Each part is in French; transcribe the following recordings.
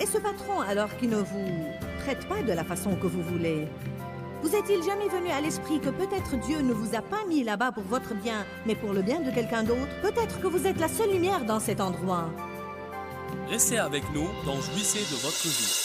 Et ce patron, alors qu'il ne vous traite pas de la façon que vous voulez, vous est-il jamais venu à l'esprit que peut-être Dieu ne vous a pas mis là-bas pour votre bien, mais pour le bien de quelqu'un d'autre? Peut-être que vous êtes la seule lumière dans cet endroit. Restez avec nous dans Jouissez de votre vie.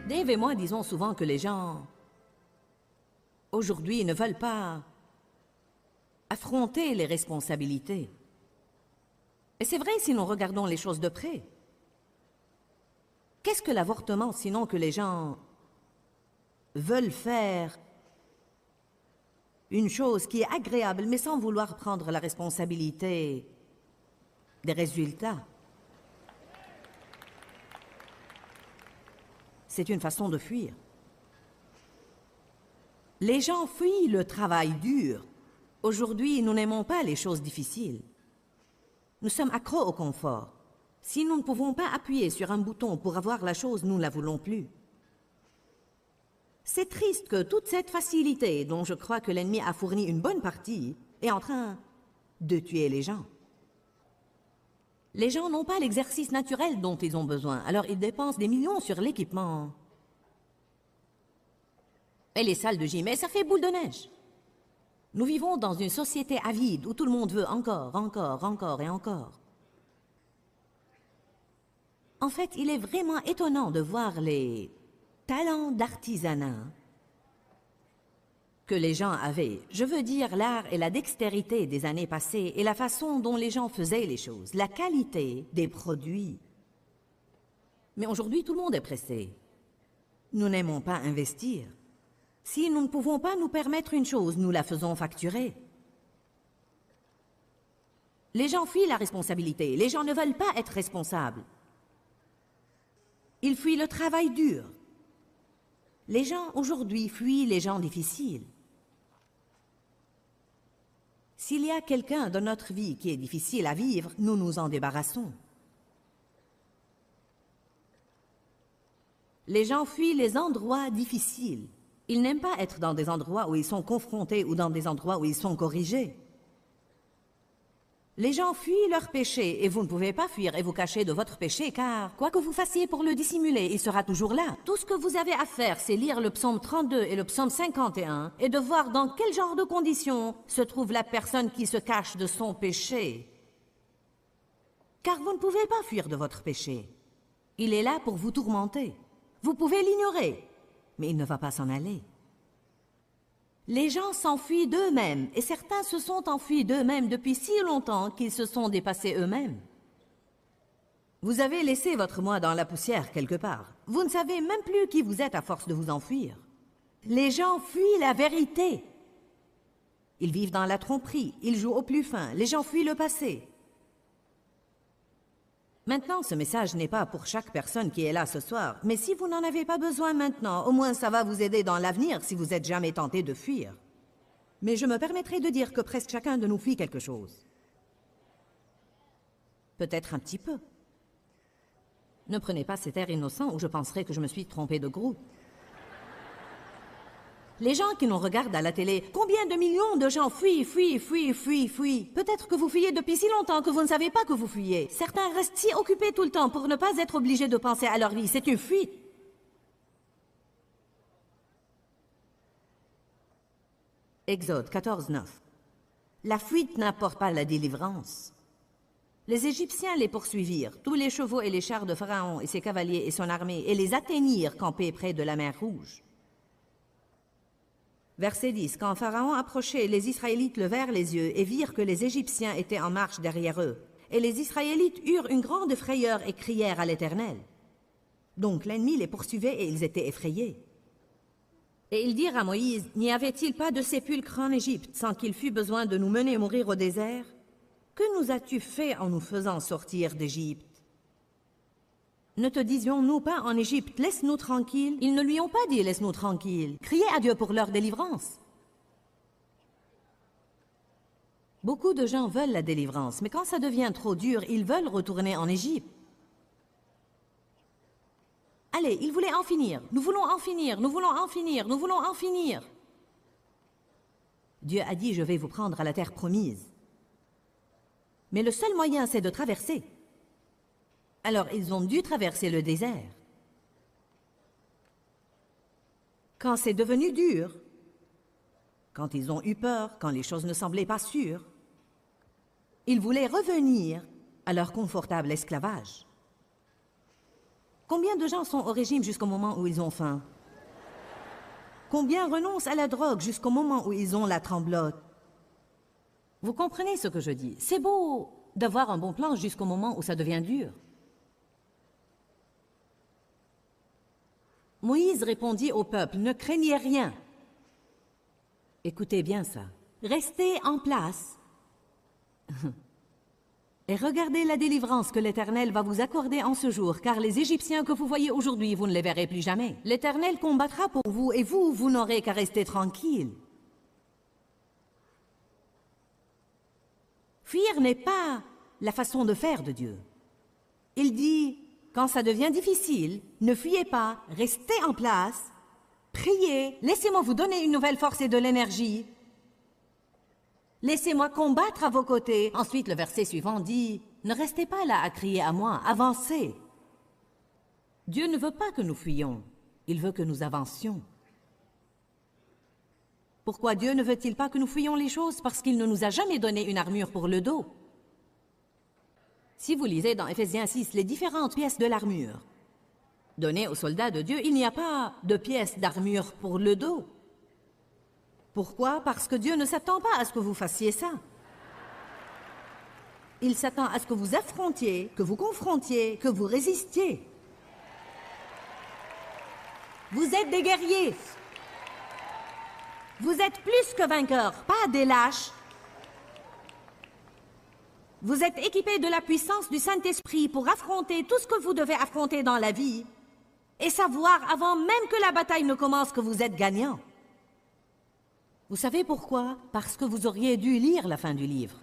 Dave et moi disons souvent que les gens, aujourd'hui, ne veulent pas affronter les responsabilités. Et c'est vrai si nous regardons les choses de près. Qu'est-ce que l'avortement sinon que les gens veulent faire une chose qui est agréable mais sans vouloir prendre la responsabilité des résultats? C'est une façon de fuir. Les gens fuient le travail dur. Aujourd'hui, nous n'aimons pas les choses difficiles. Nous sommes accros au confort. Si nous ne pouvons pas appuyer sur un bouton pour avoir la chose, nous ne la voulons plus. C'est triste que toute cette facilité, dont je crois que l'ennemi a fourni une bonne partie, est en train de tuer les gens. Les gens n'ont pas l'exercice naturel dont ils ont besoin, alors ils dépensent des millions sur l'équipement. Et les salles de gym, et ça fait boule de neige. Nous vivons dans une société avide où tout le monde veut encore, encore, encore et encore. En fait, il est vraiment étonnant de voir les talents d'artisanat que les gens avaient. Je veux dire l'art et la dextérité des années passées et la façon dont les gens faisaient les choses, la qualité des produits. Mais aujourd'hui, tout le monde est pressé. Nous n'aimons pas investir. Si nous ne pouvons pas nous permettre une chose, nous la faisons facturer. Les gens fuient la responsabilité. Les gens ne veulent pas être responsables. Ils fuient le travail dur. Les gens aujourd'hui fuient les gens difficiles. S'il y a quelqu'un dans notre vie qui est difficile à vivre, nous nous en débarrassons. Les gens fuient les endroits difficiles. Ils n'aiment pas être dans des endroits où ils sont confrontés ou dans des endroits où ils sont corrigés. Les gens fuient leurs péchés et vous ne pouvez pas fuir et vous cacher de votre péché car, quoi que vous fassiez pour le dissimuler, il sera toujours là. Tout ce que vous avez à faire, c'est lire le psaume 32 et le psaume 51 et de voir dans quel genre de conditions se trouve la personne qui se cache de son péché. Car vous ne pouvez pas fuir de votre péché. Il est là pour vous tourmenter. Vous pouvez l'ignorer, mais il ne va pas s'en aller. Les gens s'enfuient d'eux-mêmes, et certains se sont enfuis d'eux-mêmes depuis si longtemps qu'ils se sont dépassés eux-mêmes. Vous avez laissé votre moi dans la poussière quelque part. Vous ne savez même plus qui vous êtes à force de vous enfuir. Les gens fuient la vérité. Ils vivent dans la tromperie, ils jouent au plus fin, les gens fuient le passé. Maintenant, ce message n'est pas pour chaque personne qui est là ce soir, mais si vous n'en avez pas besoin maintenant, au moins ça va vous aider dans l'avenir si vous êtes jamais tenté de fuir. Mais je me permettrai de dire que presque chacun de nous fuit quelque chose. Peut-être un petit peu. Ne prenez pas cet air innocent où je penserais que je me suis trompé de groupe. Les gens qui nous regardent à la télé, combien de millions de gens fuient, fuient, fuient, fuient, fuient. Peut-être que vous fuyez depuis si longtemps que vous ne savez pas que vous fuyez. Certains restent si occupés tout le temps pour ne pas être obligés de penser à leur vie. C'est une fuite. Exode 14, 9. La fuite n'apporte pas la délivrance. Les Égyptiens les poursuivirent, tous les chevaux et les chars de Pharaon et ses cavaliers et son armée, et les atteignirent campés près de la mer Rouge. Verset 10. Quand Pharaon approchait, les Israélites levèrent les yeux et virent que les Égyptiens étaient en marche derrière eux. Et les Israélites eurent une grande frayeur et crièrent à l'Éternel. Donc l'ennemi les poursuivait et ils étaient effrayés. Et ils dirent à Moïse, n'y avait-il pas de sépulcre en Égypte sans qu'il fût besoin de nous mener mourir au désert? Que nous as-tu fait en nous faisant sortir d'Égypte? Ne te disions-nous pas en Égypte, laisse-nous tranquilles? Ils ne lui ont pas dit, laisse-nous tranquilles. Criez à Dieu pour leur délivrance. Beaucoup de gens veulent la délivrance, mais quand ça devient trop dur, ils veulent retourner en Égypte. Allez, ils voulaient en finir. Nous voulons en finir, nous voulons en finir, nous voulons en finir. Dieu a dit, je vais vous prendre à la terre promise. Mais le seul moyen, c'est de traverser. Alors, ils ont dû traverser le désert. Quand c'est devenu dur, quand ils ont eu peur, quand les choses ne semblaient pas sûres, ils voulaient revenir à leur confortable esclavage. Combien de gens sont au régime jusqu'au moment où ils ont faim? Combien renoncent à la drogue jusqu'au moment où ils ont la tremblote? Vous comprenez ce que je dis? C'est beau d'avoir un bon plan jusqu'au moment où ça devient dur. Moïse répondit au peuple, ne craignez rien. Écoutez bien ça. Restez en place et regardez la délivrance que l'Éternel va vous accorder en ce jour, car les Égyptiens que vous voyez aujourd'hui, vous ne les verrez plus jamais. L'Éternel combattra pour vous, et vous n'aurez qu'à rester tranquille. Fuir n'est pas la façon de faire de Dieu. Il dit, quand ça devient difficile, ne fuyez pas, restez en place, priez, laissez-moi vous donner une nouvelle force et de l'énergie. Laissez-moi combattre à vos côtés. Ensuite, le verset suivant dit, ne restez pas là à crier à moi, avancez. Dieu ne veut pas que nous fuyions, il veut que nous avancions. Pourquoi Dieu ne veut-il pas que nous fuyions les choses? Parce qu'il ne nous a jamais donné une armure pour le dos. Si vous lisez dans Éphésiens 6 les différentes pièces de l'armure données aux soldats de Dieu, il n'y a pas de pièces d'armure pour le dos. Pourquoi? Parce que Dieu ne s'attend pas à ce que vous fassiez ça. Il s'attend à ce que vous affrontiez, que vous confrontiez, que vous résistiez. Vous êtes des guerriers. Vous êtes plus que vainqueurs, pas des lâches. Vous êtes équipés de la puissance du Saint-Esprit pour affronter tout ce que vous devez affronter dans la vie et savoir avant même que la bataille ne commence que vous êtes gagnants. Vous savez pourquoi? Parce que vous auriez dû lire la fin du livre.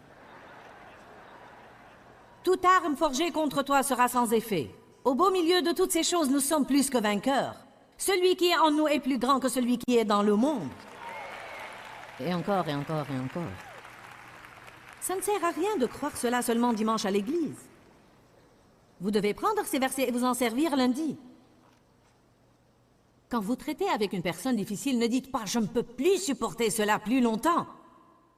Toute arme forgée contre toi sera sans effet. Au beau milieu de toutes ces choses, nous sommes plus que vainqueurs. Celui qui est en nous est plus grand que celui qui est dans le monde. Et encore, et encore, et encore. Ça ne sert à rien de croire cela seulement dimanche à l'église. Vous devez prendre ces versets et vous en servir lundi. Quand vous traitez avec une personne difficile, ne dites pas « je ne peux plus supporter cela plus longtemps ».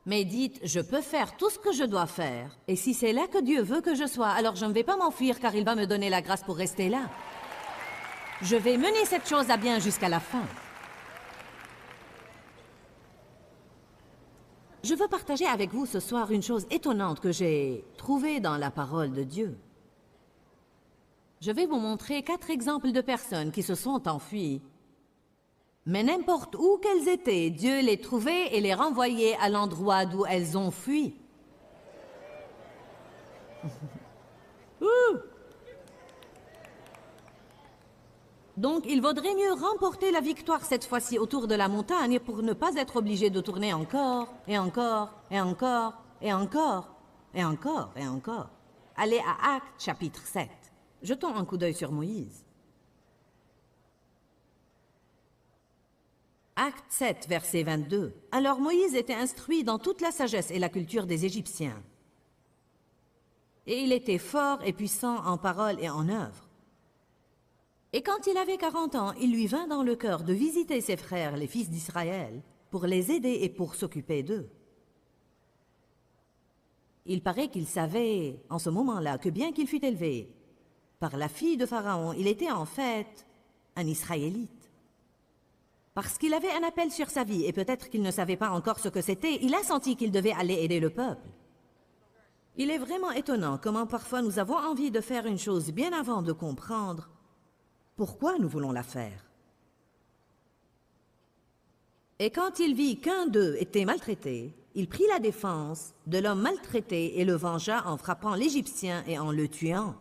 Mais dites « je peux faire tout ce que je dois faire. Et si c'est là que Dieu veut que je sois, alors je ne vais pas m'enfuir car il va me donner la grâce pour rester là. Je vais mener cette chose à bien jusqu'à la fin. » Je veux partager avec vous ce soir une chose étonnante que j'ai trouvée dans la parole de Dieu. Je vais vous montrer 4 exemples de personnes qui se sont enfuies. Mais n'importe où qu'elles étaient, Dieu les trouvait et les renvoyait à l'endroit d'où elles ont fui. Donc, il vaudrait mieux remporter la victoire cette fois-ci autour de la montagne pour ne pas être obligé de tourner encore, et encore, et encore, et encore, et encore, et encore. Allez à Actes, chapitre 7. Jetons un coup d'œil sur Moïse. Acte 7, verset 22. Alors Moïse était instruit dans toute la sagesse et la culture des Égyptiens. Et il était fort et puissant en parole et en œuvre. Et quand il avait 40 ans, il lui vint dans le cœur de visiter ses frères, les fils d'Israël, pour les aider et pour s'occuper d'eux. Il paraît qu'il savait, en ce moment-là, que bien qu'il fût élevé par la fille de Pharaon, il était en fait un Israélite. Parce qu'il avait un appel sur sa vie, et peut-être qu'il ne savait pas encore ce que c'était, il a senti qu'il devait aller aider le peuple. Il est vraiment étonnant comment parfois nous avons envie de faire une chose bien avant de comprendre pourquoi nous voulons la faire. Et quand il vit qu'un d'eux était maltraité, il prit la défense de l'homme maltraité et le vengea en frappant l'Égyptien et en le tuant.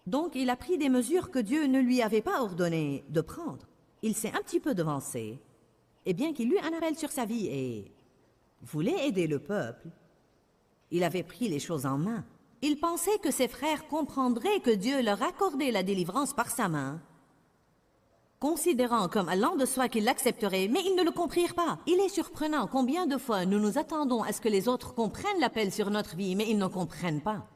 Donc il a pris des mesures que Dieu ne lui avait pas ordonné de prendre. Il s'est un petit peu devancé, et bien qu'il eut un appel sur sa vie et voulait aider le peuple. Il avait pris les choses en main. Il pensait que ses frères comprendraient que Dieu leur accordait la délivrance par sa main, considérant comme allant de soi qu'ils l'accepteraient, mais ils ne le comprirent pas. Il est surprenant combien de fois nous nous attendons à ce que les autres comprennent l'appel sur notre vie, mais ils ne comprennent pas.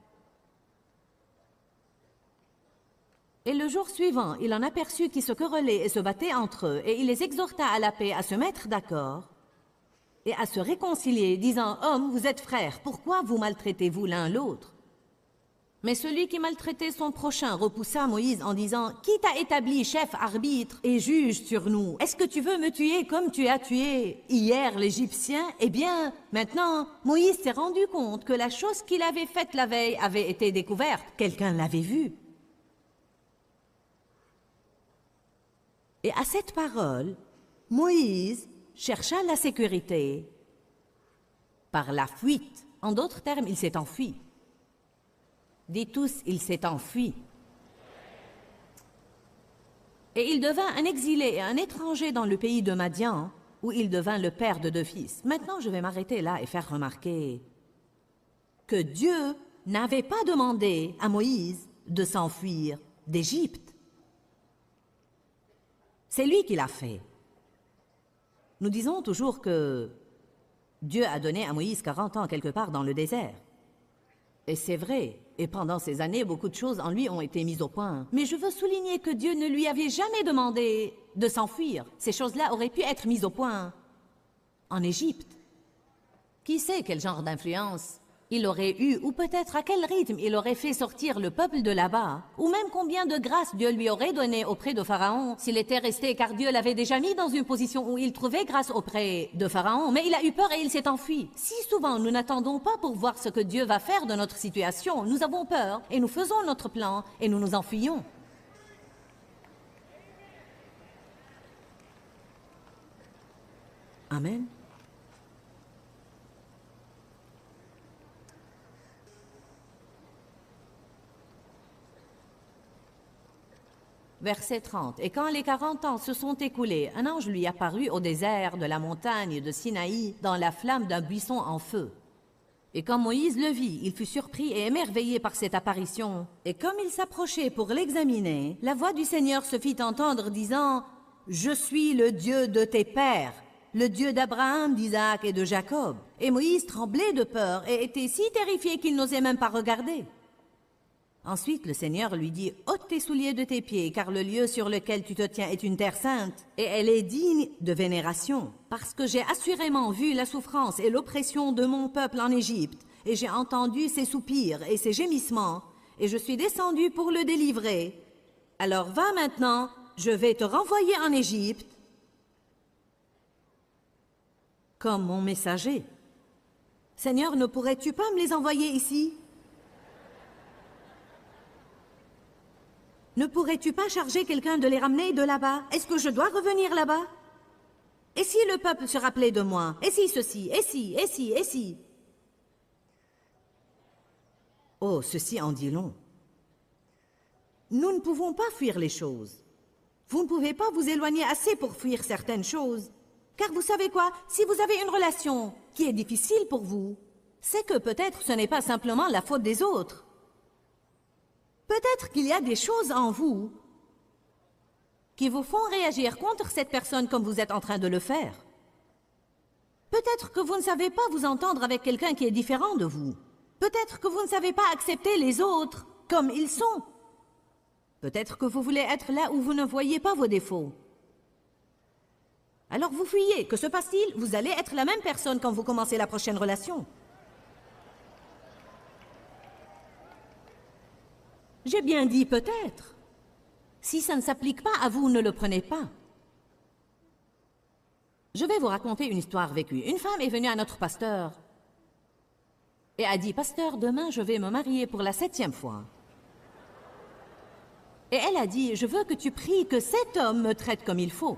Et le jour suivant, il en aperçut qui se querellaient et se battaient entre eux, et il les exhorta à la paix, à se mettre d'accord et à se réconcilier, disant « Hommes, vous êtes frères, pourquoi vous maltraitez-vous l'un l'autre » Mais celui qui maltraitait son prochain repoussa Moïse en disant « Qui t'a établi chef, arbitre et juge sur nous? Est-ce que tu veux me tuer comme tu as tué hier l'Égyptien? Eh bien, maintenant, Moïse s'est rendu compte que la chose qu'il avait faite la veille avait été découverte. Quelqu'un l'avait vue. Et à cette parole, Moïse chercha la sécurité par la fuite. En d'autres termes, il s'est enfui. Dites tous, il s'est enfui. Et il devint un exilé et un étranger dans le pays de Madian, où il devint le père de 2 fils. Maintenant, je vais m'arrêter là et faire remarquer que Dieu n'avait pas demandé à Moïse de s'enfuir d'Égypte. C'est lui qui l'a fait. Nous disons toujours que Dieu a donné à Moïse 40 ans quelque part dans le désert. Et c'est vrai, et pendant ces années, beaucoup de choses en lui ont été mises au point. Mais je veux souligner que Dieu ne lui avait jamais demandé de s'enfuir. Ces choses-là auraient pu être mises au point en Égypte. Qui sait quel genre d'influence il aurait eu, ou peut-être à quel rythme il aurait fait sortir le peuple de là-bas, ou même combien de grâce Dieu lui aurait donné auprès de Pharaon s'il était resté, car Dieu l'avait déjà mis dans une position où il trouvait grâce auprès de Pharaon, mais il a eu peur et il s'est enfui. Si souvent nous n'attendons pas pour voir ce que Dieu va faire de notre situation, nous avons peur et nous faisons notre plan et nous nous enfuyons. Amen. Verset 30. Et quand les 40 ans se sont écoulés, un ange lui apparut au désert de la montagne de Sinaï dans la flamme d'un buisson en feu. Et quand Moïse le vit, il fut surpris et émerveillé par cette apparition. Et comme il s'approchait pour l'examiner, la voix du Seigneur se fit entendre disant « Je suis le Dieu de tes pères, le Dieu d'Abraham, d'Isaac et de Jacob. » Et Moïse tremblait de peur et était si terrifié qu'il n'osait même pas regarder. Ensuite, le Seigneur lui dit « Ôte tes souliers de tes pieds, car le lieu sur lequel tu te tiens est une terre sainte, et elle est digne de vénération. Parce que j'ai assurément vu la souffrance et l'oppression de mon peuple en Égypte, et j'ai entendu ses soupirs et ses gémissements, et je suis descendu pour le délivrer. Alors va maintenant, je vais te renvoyer en Égypte comme mon messager. Seigneur, ne pourrais-tu pas me les envoyer ici ? Ne pourrais-tu pas charger quelqu'un de les ramener de là-bas? Est-ce que je dois revenir là-bas? Et si le peuple se rappelait de moi? Et si ceci? Et si? Et si? Et si? Oh, ceci en dit long. Nous ne pouvons pas fuir les choses. Vous ne pouvez pas vous éloigner assez pour fuir certaines choses. Car vous savez quoi? Si vous avez une relation qui est difficile pour vous, c'est que peut-être ce n'est pas simplement la faute des autres. Peut-être qu'il y a des choses en vous qui vous font réagir contre cette personne comme vous êtes en train de le faire. Peut-être que vous ne savez pas vous entendre avec quelqu'un qui est différent de vous. Peut-être que vous ne savez pas accepter les autres comme ils sont. Peut-être que vous voulez être là où vous ne voyez pas vos défauts. Alors vous fuyez. Que se passe-t-il? Vous allez être la même personne quand vous commencez la prochaine relation. J'ai bien dit peut-être. Si ça ne s'applique pas à vous, ne le prenez pas. Je vais vous raconter une histoire vécue. Une femme est venue à notre pasteur et a dit « Pasteur, demain je vais me marier pour la 7e fois. » Et elle a dit « Je veux que tu pries que cet homme me traite comme il faut. »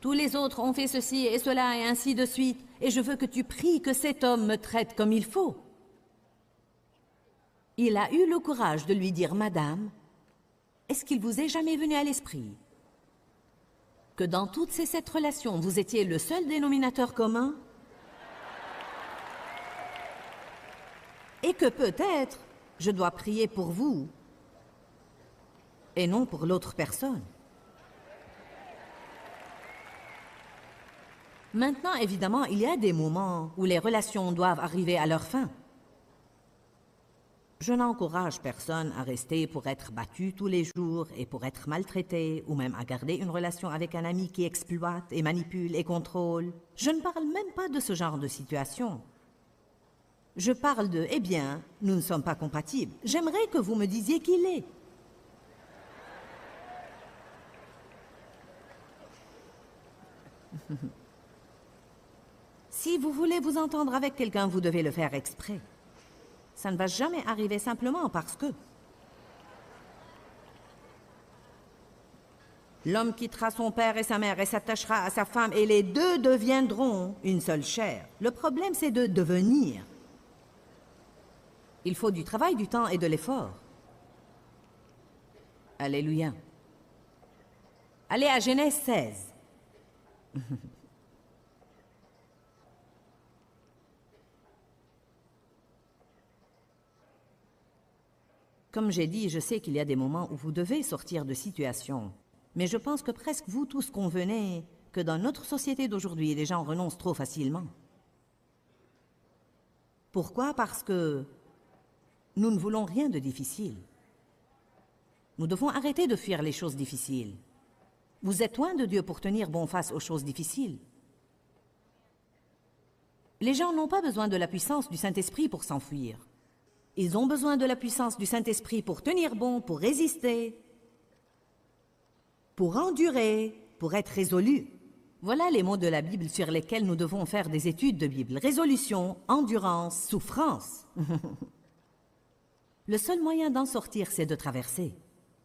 Tous les autres ont fait ceci et cela et ainsi de suite, et je veux que tu pries que cet homme me traite comme il faut. Il a eu le courage de lui dire « Madame, est-ce qu'il vous est jamais venu à l'esprit Que dans toutes ces 7 relations, vous étiez le seul dénominateur commun? Et que peut-être, je dois prier pour vous et non pour l'autre personne. Maintenant, évidemment, il y a des moments où les relations doivent arriver à leur fin. Je n'encourage personne à rester pour être battu tous les jours et pour être maltraité, ou même à garder une relation avec un ami qui exploite et manipule et contrôle. Je ne parle même pas de ce genre de situation. Je parle de, eh bien, nous ne sommes pas compatibles. J'aimerais que vous me disiez qui l'est. Si vous voulez vous entendre avec quelqu'un, vous devez le faire exprès. Ça ne va jamais arriver simplement parce que... L'homme quittera son père et sa mère et s'attachera à sa femme et les deux deviendront une seule chair. Le problème, c'est de devenir. Il faut du travail, du temps et de l'effort. Alléluia. Allez à Genèse 16. Comme j'ai dit, je sais qu'il y a des moments où vous devez sortir de situation. Mais je pense que presque vous tous convenez que dans notre société d'aujourd'hui, les gens renoncent trop facilement. Pourquoi? Parce que nous ne voulons rien de difficile. Nous devons arrêter de fuir les choses difficiles. Vous êtes loin de Dieu pour tenir bon face aux choses difficiles. Les gens n'ont pas besoin de la puissance du Saint-Esprit pour s'enfuir. Ils ont besoin de la puissance du Saint-Esprit pour tenir bon, pour résister, pour endurer, pour être résolus. Voilà les mots de la Bible sur lesquels nous devons faire des études de Bible. Résolution, endurance, souffrance. Le seul moyen d'en sortir, c'est de traverser.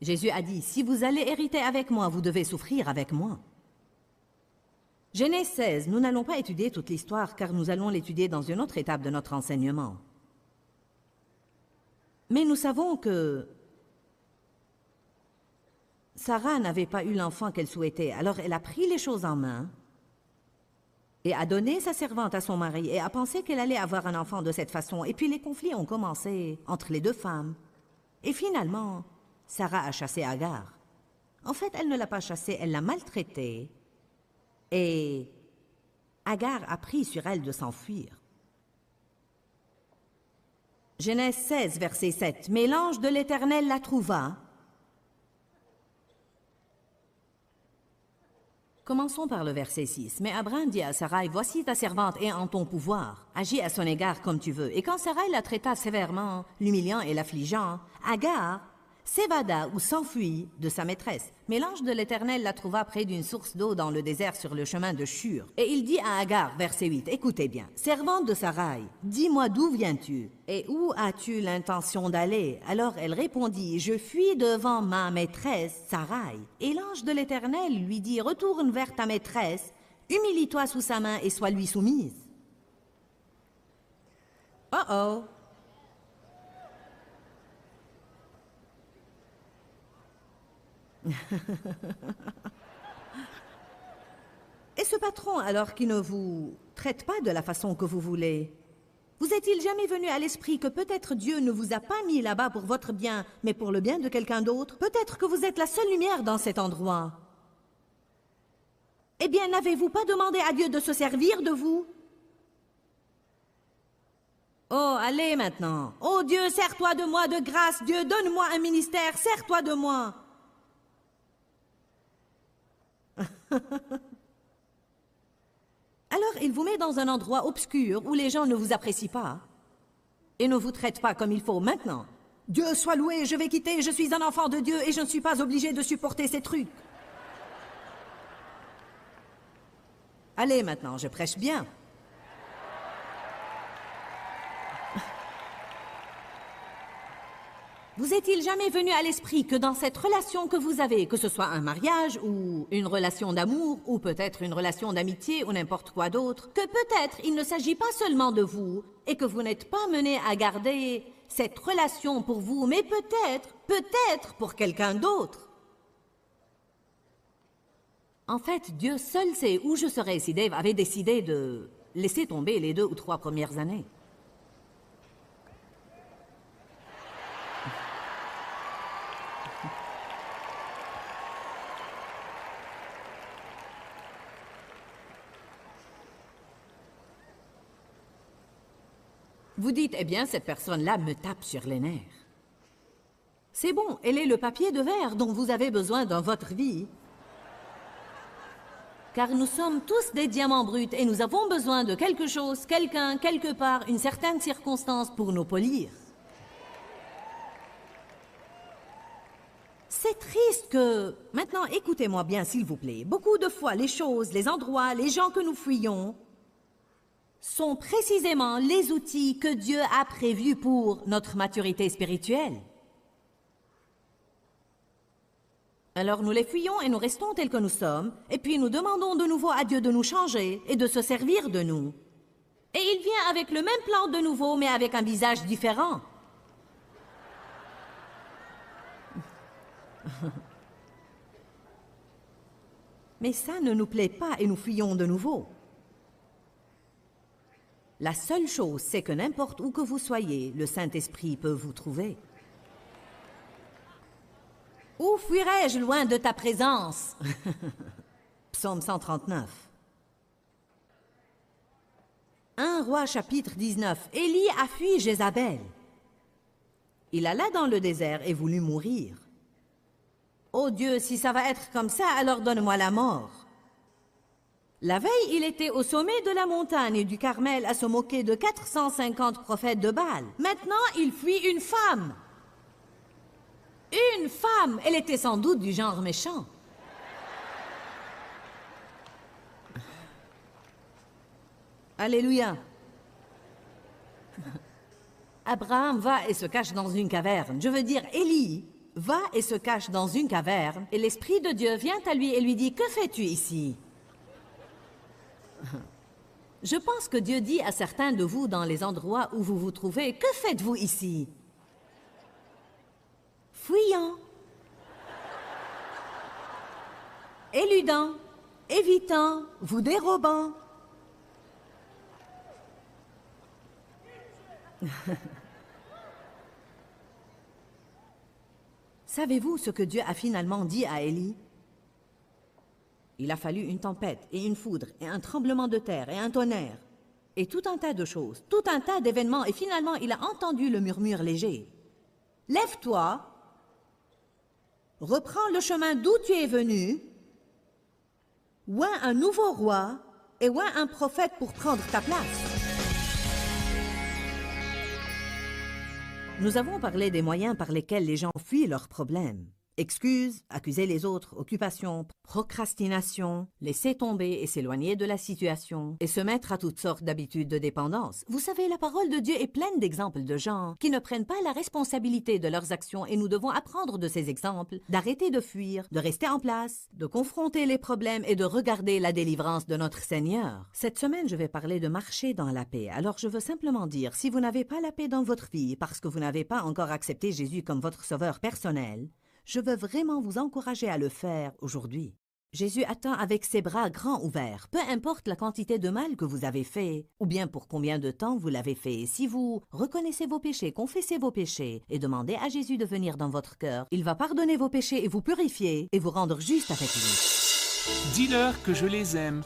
Jésus a dit, si vous allez hériter avec moi, vous devez souffrir avec moi. Genèse 16, nous n'allons pas étudier toute l'histoire car nous allons l'étudier dans une autre étape de notre enseignement. Mais nous savons que Sarah n'avait pas eu l'enfant qu'elle souhaitait, alors elle a pris les choses en main et a donné sa servante à son mari et a pensé qu'elle allait avoir un enfant de cette façon. Et puis les conflits ont commencé entre les deux femmes. Et finalement, Sarah a chassé Agar. En fait, elle ne l'a pas chassée, elle l'a maltraitée. Et Agar a pris sur elle de s'enfuir. Genèse 16, verset 7. Mais l'ange de l'Éternel la trouva. Commençons par le verset 6. Mais Abraham dit à Sarai, voici ta servante est en ton pouvoir. Agis à son égard comme tu veux. Et quand Sarai la traita sévèrement, l'humiliant et l'affligeant, Agar s'évada ou s'enfuit de sa maîtresse. Mais l'ange de l'Éternel la trouva près d'une source d'eau dans le désert sur le chemin de Shur. Et il dit à Agar, verset 8, écoutez bien, servante de Sarai, dis-moi d'où viens-tu et où as-tu l'intention d'aller? Alors elle répondit, je fuis devant ma maîtresse Sarai. Et l'ange de l'Éternel lui dit, retourne vers ta maîtresse, humilie-toi sous sa main et sois lui soumise. Oh oh! Et ce patron, alors qui ne vous traite pas de la façon que vous voulez, vous est-il jamais venu à l'esprit que peut-être Dieu ne vous a pas mis là-bas pour votre bien, mais pour le bien de quelqu'un d'autre? Peut-être que vous êtes la seule lumière dans cet endroit. Eh bien, n'avez-vous pas demandé à Dieu de se servir de vous? Oh, allez maintenant. Oh Dieu, sers-toi de moi de grâce. Dieu, donne-moi un ministère, sers-toi de moi. Alors, il vous met dans un endroit obscur où les gens ne vous apprécient pas et ne vous traitent pas comme il faut maintenant. Dieu soit loué, je vais quitter, je suis un enfant de Dieu et je ne suis pas obligé de supporter ces trucs. Allez maintenant, je prêche bien. Vous est-il jamais venu à l'esprit que dans cette relation que vous avez, que ce soit un mariage ou une relation d'amour ou peut-être une relation d'amitié ou n'importe quoi d'autre, que peut-être il ne s'agit pas seulement de vous et que vous n'êtes pas mené à garder cette relation pour vous, mais peut-être pour quelqu'un d'autre. En fait, Dieu seul sait où je serais si Dave avait décidé de laisser tomber les 2 ou 3 premières années. Vous dites, eh bien, cette personne-là me tape sur les nerfs. C'est bon, elle est le papier de verre dont vous avez besoin dans votre vie. Car nous sommes tous des diamants bruts et nous avons besoin de quelque chose, quelqu'un, quelque part, une certaine circonstance pour nous polir. C'est triste que... Maintenant, écoutez-moi bien, s'il vous plaît. Beaucoup de fois, les choses, les endroits, les gens que nous fuyons sont précisément les outils que Dieu a prévus pour notre maturité spirituelle. Alors nous les fuyons et nous restons tels que nous sommes, et puis nous demandons de nouveau à Dieu de nous changer et de se servir de nous. Et il vient avec le même plan de nouveau, mais avec un visage différent. Mais ça ne nous plaît pas et nous fuyons de nouveau. La seule chose, c'est que n'importe où que vous soyez, le Saint-Esprit peut vous trouver. Où fuirais-je loin de ta présence? Psaume 139. 1 Roi chapitre 19. Élie a fui Jézabel. Il alla dans le désert et voulut mourir. Oh Dieu, si ça va être comme ça, alors donne-moi la mort. La veille, il était au sommet de la montagne du Carmel à se moquer de 450 prophètes de Baal. Maintenant, il fuit une femme. Une femme! Elle était sans doute du genre méchant. Alléluia. Abraham va et se cache dans une caverne. Je veux dire, Élie va et se cache dans une caverne, et l'Esprit de Dieu vient à lui et lui dit, « Que fais-tu ici ?» Je pense que Dieu dit à certains de vous dans les endroits où vous vous trouvez, « Que faites-vous ici ?» Fuyant, éludant, évitant, vous dérobant. Savez-vous ce que Dieu a finalement dit à Élie? Il a fallu une tempête et une foudre et un tremblement de terre et un tonnerre et tout un tas de choses, tout un tas d'événements et finalement il a entendu le murmure léger. Lève-toi, reprends le chemin d'où tu es venu, oins un nouveau roi et oins un prophète pour prendre ta place. Nous avons parlé des moyens par lesquels les gens fuient leurs problèmes. Excuses, accuser les autres, occupation, procrastination, laisser tomber et s'éloigner de la situation et se mettre à toutes sortes d'habitudes de dépendance. Vous savez, la parole de Dieu est pleine d'exemples de gens qui ne prennent pas la responsabilité de leurs actions et nous devons apprendre de ces exemples, d'arrêter de fuir, de rester en place, de confronter les problèmes et de regarder la délivrance de notre Seigneur. Cette semaine, je vais parler de marcher dans la paix. Alors je veux simplement dire, si vous n'avez pas la paix dans votre vie parce que vous n'avez pas encore accepté Jésus comme votre sauveur personnel, je veux vraiment vous encourager à le faire aujourd'hui. Jésus attend avec ses bras grands ouverts, peu importe la quantité de mal que vous avez fait, ou bien pour combien de temps vous l'avez fait. Si vous reconnaissez vos péchés, confessez vos péchés et demandez à Jésus de venir dans votre cœur, il va pardonner vos péchés et vous purifier et vous rendre juste avec lui. Dis-leur que je les aime.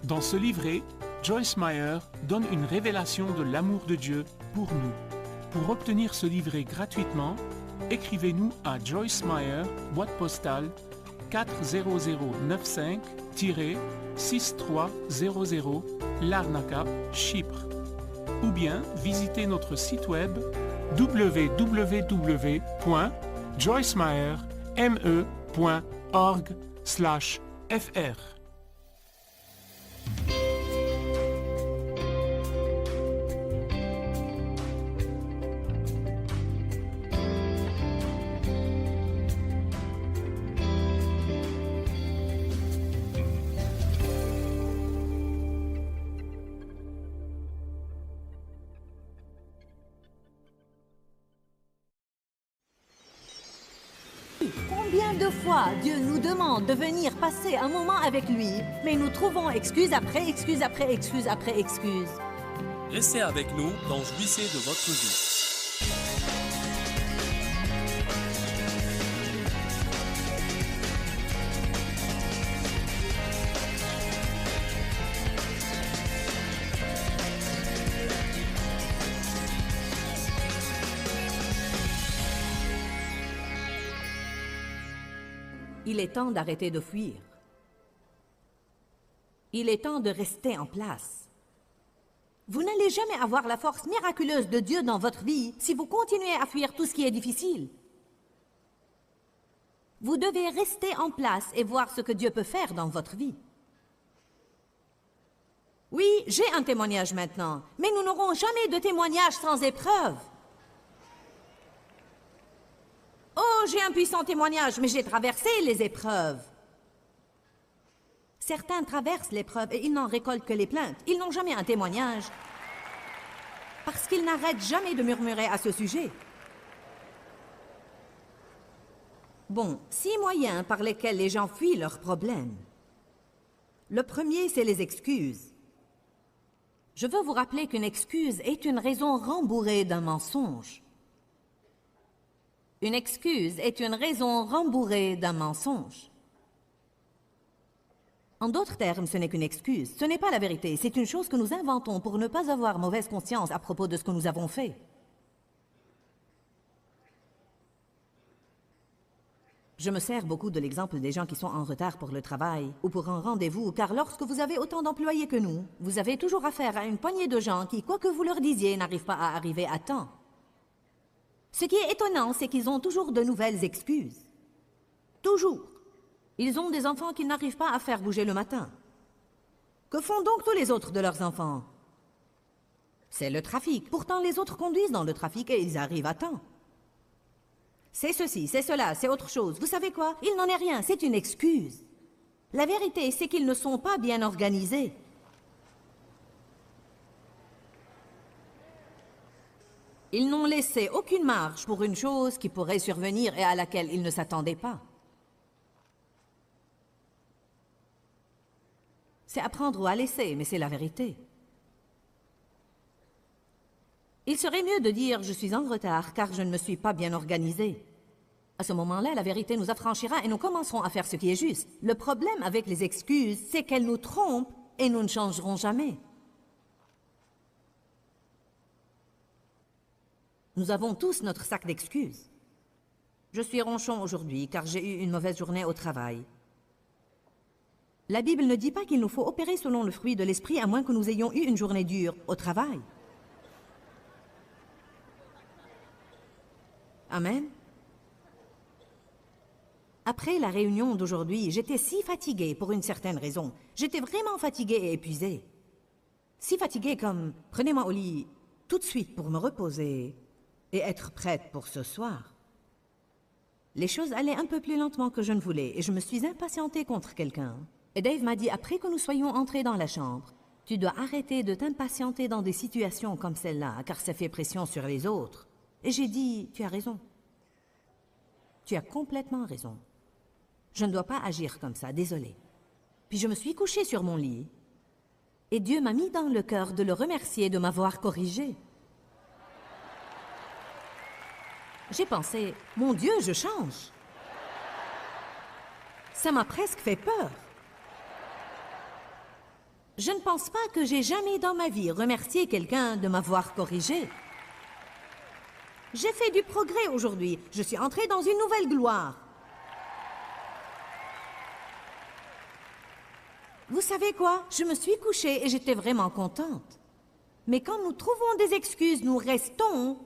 Dans ce livret, Joyce Meyer donne une révélation de l'amour de Dieu pour nous. Pour obtenir ce livret gratuitement, écrivez-nous à Joyce Meyer, boîte postale 40095-6300 Larnaca, Chypre. Ou bien visitez notre site web www.joycemeyerme.org/fr. Combien de fois Dieu nous demande de venir passer un moment avec lui, mais nous trouvons excuse après excuse après excuse après excuse. Restez avec nous dans Jouissez de votre vie. Il est temps d'arrêter de fuir. Il est temps de rester en place. Vous n'allez jamais avoir la force miraculeuse de Dieu dans votre vie si vous continuez à fuir tout ce qui est difficile. Vous devez rester en place et voir ce que Dieu peut faire dans votre vie. Oui, j'ai un témoignage maintenant, mais nous n'aurons jamais de témoignage sans épreuve. Oh, j'ai un puissant témoignage, mais j'ai traversé les épreuves. Certains traversent l'épreuve et ils n'en récoltent que les plaintes. Ils n'ont jamais un témoignage parce qu'ils n'arrêtent jamais de murmurer à ce sujet. Bon, 6 moyens par lesquels les gens fuient leurs problèmes. Le premier, c'est les excuses. Je veux vous rappeler qu'une excuse est une raison rembourrée d'un mensonge. Une excuse est une raison rembourrée d'un mensonge. En d'autres termes, ce n'est qu'une excuse. Ce n'est pas la vérité. C'est une chose que nous inventons pour ne pas avoir mauvaise conscience à propos de ce que nous avons fait. Je me sers beaucoup de l'exemple des gens qui sont en retard pour le travail ou pour un rendez-vous, car lorsque vous avez autant d'employés que nous, vous avez toujours affaire à une poignée de gens qui, quoi que vous leur disiez, n'arrivent pas à arriver à temps. Ce qui est étonnant, c'est qu'ils ont toujours de nouvelles excuses. Toujours. Ils ont des enfants qu'ils n'arrivent pas à faire bouger le matin. Que font donc tous les autres de leurs enfants? C'est le trafic. Pourtant, les autres conduisent dans le trafic et ils arrivent à temps. C'est ceci, c'est cela, c'est autre chose. Vous savez quoi? Il n'en est rien, c'est une excuse. La vérité, c'est qu'ils ne sont pas bien organisés. Ils n'ont laissé aucune marge pour une chose qui pourrait survenir et à laquelle ils ne s'attendaient pas. C'est à prendre ou à laisser, mais c'est la vérité. Il serait mieux de dire « je suis en retard car je ne me suis pas bien organisé ». À ce moment-là, la vérité nous affranchira et nous commencerons à faire ce qui est juste. Le problème avec les excuses, c'est qu'elles nous trompent et nous ne changerons jamais. Nous avons tous notre sac d'excuses. Je suis ronchon aujourd'hui car j'ai eu une mauvaise journée au travail. La Bible ne dit pas qu'il nous faut opérer selon le fruit de l'esprit à moins que nous ayons eu une journée dure au travail. Amen. Après la réunion d'aujourd'hui, j'étais si fatiguée pour une certaine raison. J'étais vraiment fatiguée et épuisée. Si fatiguée comme « prenez-moi au lit tout de suite pour me reposer et être prête pour ce soir ». Les choses allaient un peu plus lentement que je ne voulais et je me suis impatientée contre quelqu'un. Et Dave m'a dit, après que nous soyons entrés dans la chambre, « Tu dois arrêter de t'impatienter dans des situations comme celle-là, car ça fait pression sur les autres. » Et j'ai dit, « Tu as raison. Tu as complètement raison. Je ne dois pas agir comme ça, désolé. » Puis je me suis couchée sur mon lit, et Dieu m'a mis dans le cœur de le remercier de m'avoir corrigée. J'ai pensé, « Mon Dieu, je change. » Ça m'a presque fait peur. Je ne pense pas que j'ai jamais dans ma vie remercié quelqu'un de m'avoir corrigé. J'ai fait du progrès aujourd'hui. Je suis entrée dans une nouvelle gloire. Vous savez quoi? Je me suis couchée et j'étais vraiment contente. Mais quand nous trouvons des excuses, nous restons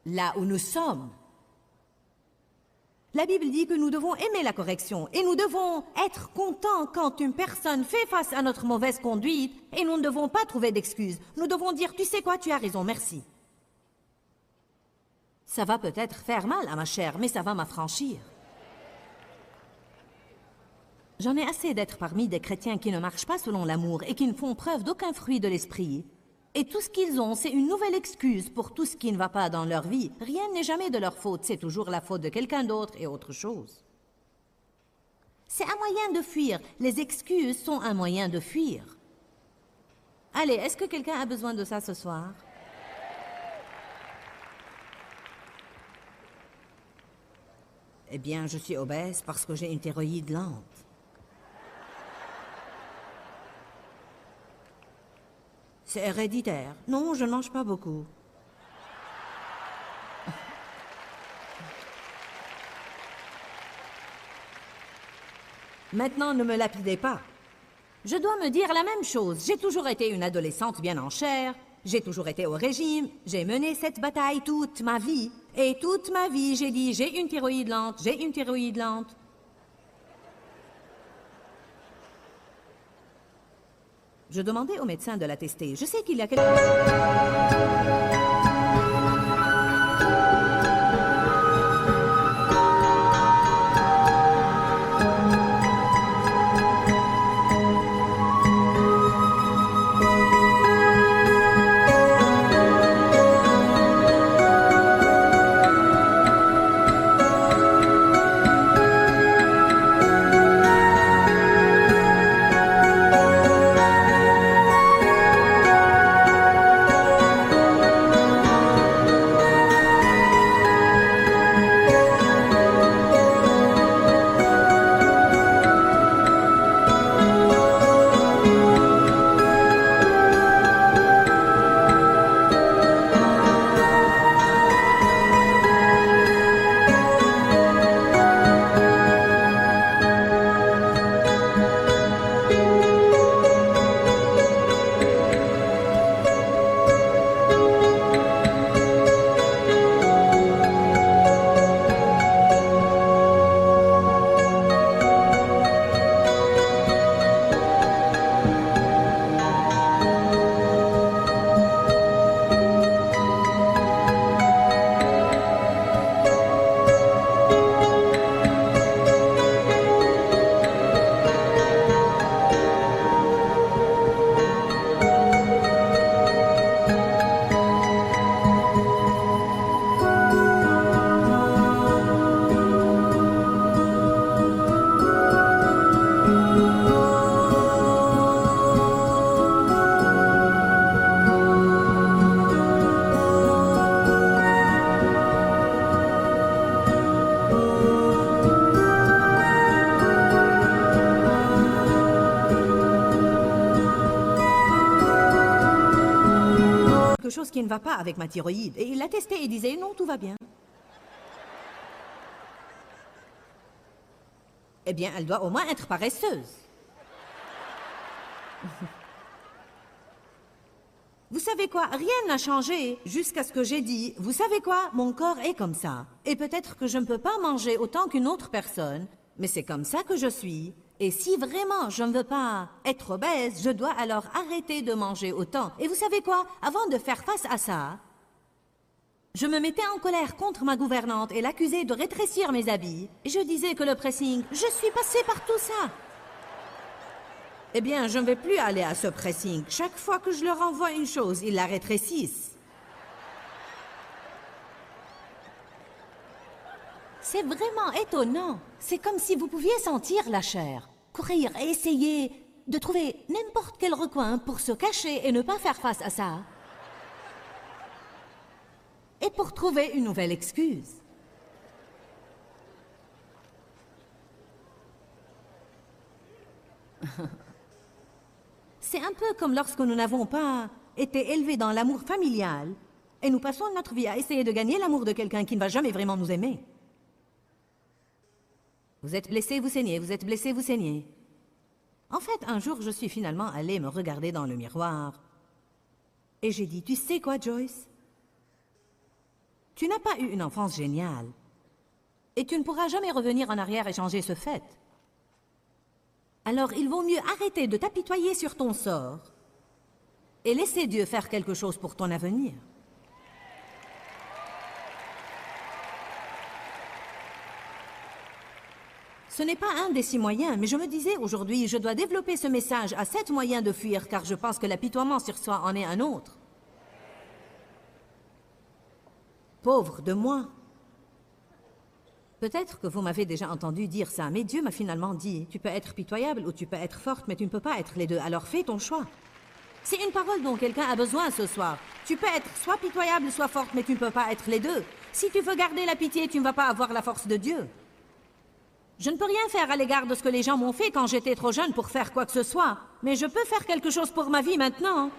là où nous sommes. La Bible dit que nous devons aimer la correction et nous devons être contents quand une personne fait face à notre mauvaise conduite et nous ne devons pas trouver d'excuses. Nous devons dire, tu sais quoi, tu as raison, merci. Ça va peut-être faire mal à ma chair, mais ça va m'affranchir. J'en ai assez d'être parmi des chrétiens qui ne marchent pas selon l'amour et qui ne font preuve d'aucun fruit de l'esprit Et tout ce qu'ils ont, c'est une nouvelle excuse pour tout ce qui ne va pas dans leur vie. Rien n'est jamais de leur faute, c'est toujours la faute de quelqu'un d'autre et autre chose. C'est un moyen de fuir. Les excuses sont un moyen de fuir. Allez, est-ce que quelqu'un a besoin de ça ce soir? Eh bien, je suis obèse parce que j'ai une thyroïde lente. C'est héréditaire. Non, je ne mange pas beaucoup. Maintenant, ne me lapidez pas. Je dois me dire la même chose. J'ai toujours été une adolescente bien en chair. J'ai toujours été au régime. J'ai mené cette bataille toute ma vie. Et toute ma vie, j'ai dit, j'ai une thyroïde lente, j'ai une thyroïde lente. Je demandais au médecin de la tester. Je sais qu'il y a quelque chose qui ne va pas avec ma thyroïde. Et il l'a testé et disait non, tout va bien. Eh bien, elle doit au moins être paresseuse. Vous savez quoi? Rien n'a changé jusqu'à ce que j'ai dit, vous savez quoi? Mon corps est comme ça. Et peut-être que je ne peux pas manger autant qu'une autre personne, mais c'est comme ça que je suis. Et si vraiment je ne veux pas être obèse, je dois alors arrêter de manger autant. Et vous savez quoi? Avant de faire face à ça, je me mettais en colère contre ma gouvernante et l'accusais de rétrécir mes habits. Et je disais que le pressing, je suis passée par tout ça. Eh bien, je ne vais plus aller à ce pressing. Chaque fois que je leur envoie une chose, ils la rétrécissent. C'est vraiment étonnant. C'est comme si vous pouviez sentir la chair. Courir et essayer de trouver n'importe quel recoin pour se cacher et ne pas faire face à ça. Et pour trouver une nouvelle excuse. C'est un peu comme lorsque nous n'avons pas été élevés dans l'amour familial et nous passons notre vie à essayer de gagner l'amour de quelqu'un qui ne va jamais vraiment nous aimer. Vous êtes blessé, vous saignez, vous êtes blessé, vous saignez. En fait, un jour, je suis finalement allée me regarder dans le miroir et j'ai dit, tu sais quoi, Joyce? Tu n'as pas eu une enfance géniale et tu ne pourras jamais revenir en arrière et changer ce fait. Alors, il vaut mieux arrêter de t'apitoyer sur ton sort et laisser Dieu faire quelque chose pour ton avenir. Ce n'est pas un des 6 moyens, mais je me disais aujourd'hui, je dois développer ce message à 7 moyens de fuir, car je pense que l'apitoiement sur soi en est un autre. pauvre de moi. Peut-être que vous m'avez déjà entendu dire ça, mais Dieu m'a finalement dit, tu peux être pitoyable ou tu peux être forte, mais tu ne peux pas être les deux, alors fais ton choix. C'est une parole dont quelqu'un a besoin ce soir. Tu peux être soit pitoyable, soit forte, mais tu ne peux pas être les deux. Si tu veux garder la pitié, tu ne vas pas avoir la force de Dieu. Je ne peux rien faire à l'égard de ce que les gens m'ont fait quand j'étais trop jeune pour faire quoi que ce soit, mais je peux faire quelque chose pour ma vie maintenant.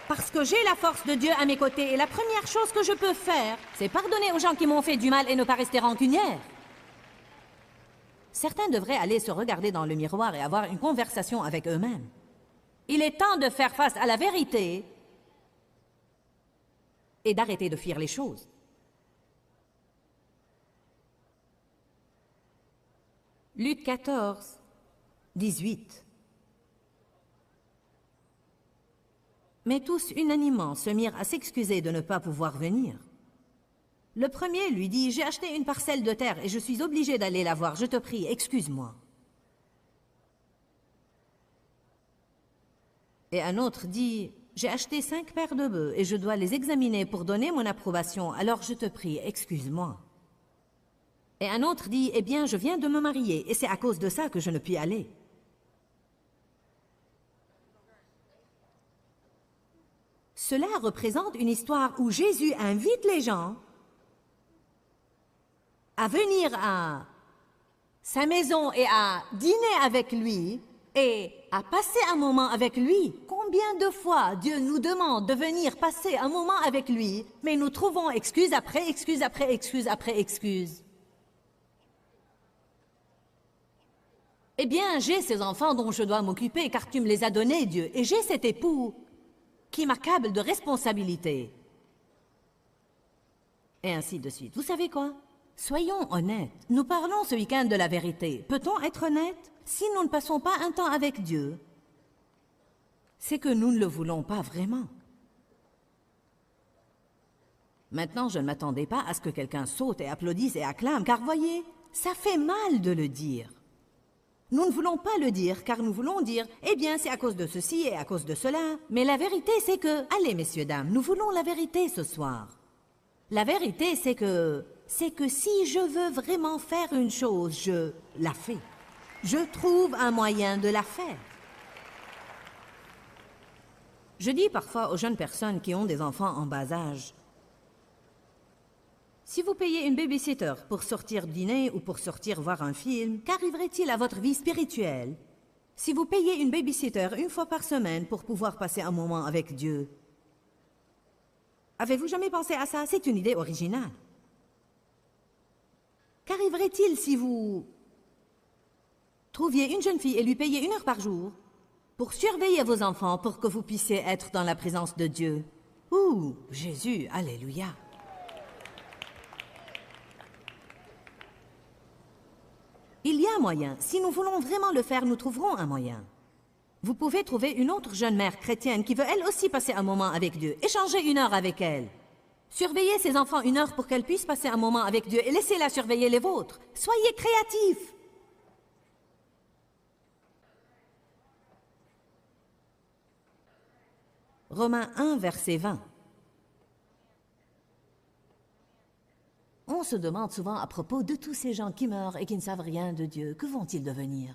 Parce que j'ai la force de Dieu à mes côtés, et la première chose que je peux faire, c'est pardonner aux gens qui m'ont fait du mal et ne pas rester rancunière. Certains devraient aller se regarder dans le miroir et avoir une conversation avec eux-mêmes. Il est temps de faire face à la vérité et d'arrêter de fuir les choses. Luc 14, 18. Mais tous unanimement se mirent à s'excuser de ne pas pouvoir venir. Le premier lui dit, « J'ai acheté une parcelle de terre et je suis obligé d'aller la voir. Je te prie, excuse-moi. » Et un autre dit, « J'ai acheté 5 paires de bœufs et je dois les examiner pour donner mon approbation. Alors je te prie, excuse-moi. » Et un autre dit, « Eh bien, je viens de me marier et c'est à cause de ça que je ne puis aller. » Cela représente une histoire où Jésus invite les gens à venir à sa maison et à dîner avec lui et à passer un moment avec lui. Combien de fois Dieu nous demande de venir passer un moment avec lui, mais nous trouvons excuse après excuse après excuse après excuse. Eh bien, j'ai ces enfants dont je dois m'occuper car tu me les as donnés, Dieu, et j'ai cet époux qui m'accable de responsabilité. Et ainsi de suite. Vous savez quoi? Soyons honnêtes. Nous parlons ce week-end de la vérité. Peut-on être honnête? Si nous ne passons pas un temps avec Dieu, c'est que nous ne le voulons pas vraiment. Maintenant, je ne m'attendais pas à ce que quelqu'un saute et applaudisse et acclame, car voyez, ça fait mal de le dire. Nous ne voulons pas le dire, car nous voulons dire, eh bien, c'est à cause de ceci et à cause de cela. Mais la vérité, c'est que, allez, messieurs, dames, nous voulons la vérité ce soir. La vérité, c'est que si je veux vraiment faire une chose, je la fais. Je trouve un moyen de la faire. Je dis parfois aux jeunes personnes qui ont des enfants en bas âge, si vous payez une babysitter pour sortir dîner ou pour sortir voir un film, qu'arriverait-il à votre vie spirituelle si vous payez une babysitter une fois par semaine pour pouvoir passer un moment avec Dieu? Avez-vous jamais pensé à ça? C'est une idée originale. Qu'arriverait-il si vous trouviez une jeune fille et lui payiez 1 heure par jour pour surveiller vos enfants pour que vous puissiez être dans la présence de Dieu? Ouh, Jésus, alléluia! Il y a un moyen. Si nous voulons vraiment le faire, nous trouverons un moyen. Vous pouvez trouver une autre jeune mère chrétienne qui veut elle aussi passer un moment avec Dieu. Échangez 1 heure avec elle. Surveillez ses enfants 1 heure pour qu'elle puisse passer un moment avec Dieu et laissez-la surveiller les vôtres. Soyez créatifs. Romains 1, verset 20. On se demande souvent à propos de tous ces gens qui meurent et qui ne savent rien de Dieu, que vont-ils devenir?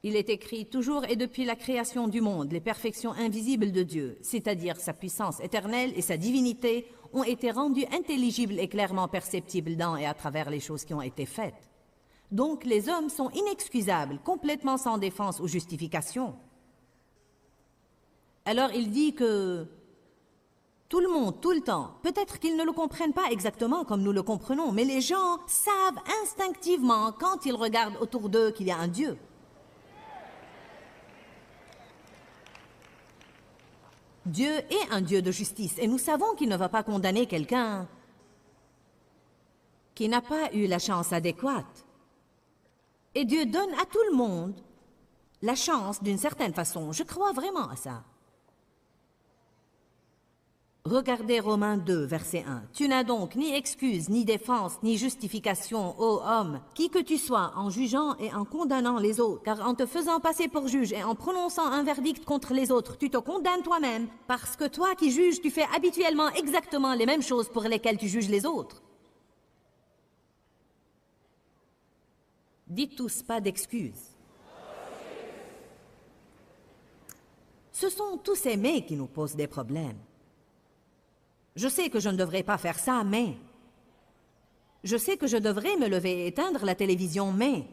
Il est écrit toujours et depuis la création du monde, les perfections invisibles de Dieu, c'est-à-dire sa puissance éternelle et sa divinité, ont été rendues intelligibles et clairement perceptibles dans et à travers les choses qui ont été faites. Donc les hommes sont inexcusables, complètement sans défense ou justification. Alors il dit que tout le monde, tout le temps, peut-être qu'ils ne le comprennent pas exactement comme nous le comprenons, mais les gens savent instinctivement quand ils regardent autour d'eux qu'il y a un Dieu. Dieu est un Dieu de justice et nous savons qu'il ne va pas condamner quelqu'un qui n'a pas eu la chance adéquate. Et Dieu donne à tout le monde la chance d'une certaine façon. Je crois vraiment à ça. Regardez Romains 2, verset 1. Tu n'as donc ni excuse, ni défense, ni justification, ô homme, qui que tu sois, en jugeant et en condamnant les autres. Car en te faisant passer pour juge et en prononçant un verdict contre les autres, tu te condamnes toi-même, parce que toi qui juges, tu fais habituellement exactement les mêmes choses pour lesquelles tu juges les autres. Dites tous pas d'excuses. Ce sont tous ces mais qui nous posent des problèmes. Je sais que je ne devrais pas faire ça, mais... Je sais que je devrais me lever et éteindre la télévision, mais...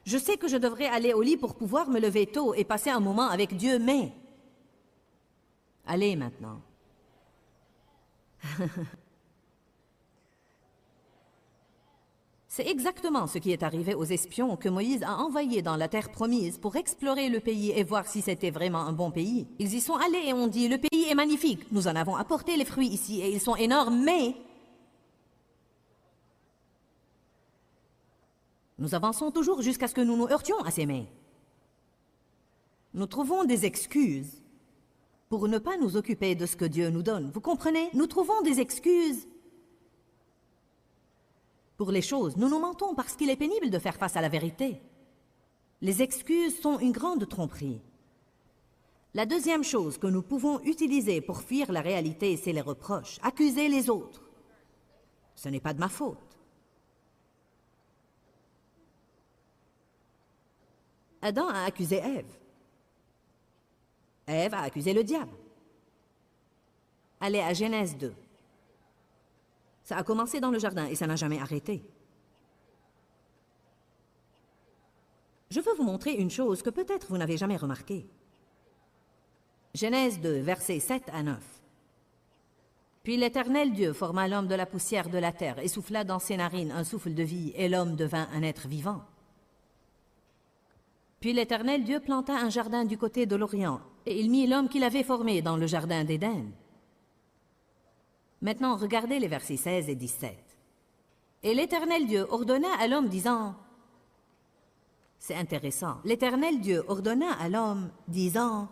Je sais que je devrais aller au lit pour pouvoir me lever tôt et passer un moment avec Dieu, mais... Allez maintenant. C'est exactement ce qui est arrivé aux espions que Moïse a envoyés dans la terre promise pour explorer le pays et voir si c'était vraiment un bon pays. Ils y sont allés et ont dit « Le pays est magnifique, nous en avons apporté les fruits ici et ils sont énormes, mais... » Nous avançons toujours jusqu'à ce que nous nous heurtions à ces mais. Nous trouvons des excuses pour ne pas nous occuper de ce que Dieu nous donne. Vous comprenez? Nous trouvons des excuses pour les choses. Nous nous mentons parce qu'il est pénible de faire face à la vérité. Les excuses sont une grande tromperie. La deuxième chose que nous pouvons utiliser pour fuir la réalité, c'est les reproches. Accuser les autres. Ce n'est pas de ma faute. Adam a accusé Ève. Ève a accusé le diable. Allez à Genèse 2. Ça a commencé dans le jardin et ça n'a jamais arrêté. Je veux vous montrer une chose que peut-être vous n'avez jamais remarquée. Genèse 2, versets 7 à 9. Puis l'Éternel Dieu forma l'homme de la poussière de la terre et souffla dans ses narines un souffle de vie, et l'homme devint un être vivant. Puis l'Éternel Dieu planta un jardin du côté de l'Orient, et il mit l'homme qu'il avait formé dans le jardin d'Éden. Maintenant, regardez les versets 16 et 17. Et l'Éternel Dieu ordonna à l'homme disant... C'est intéressant. L'Éternel Dieu ordonna à l'homme disant...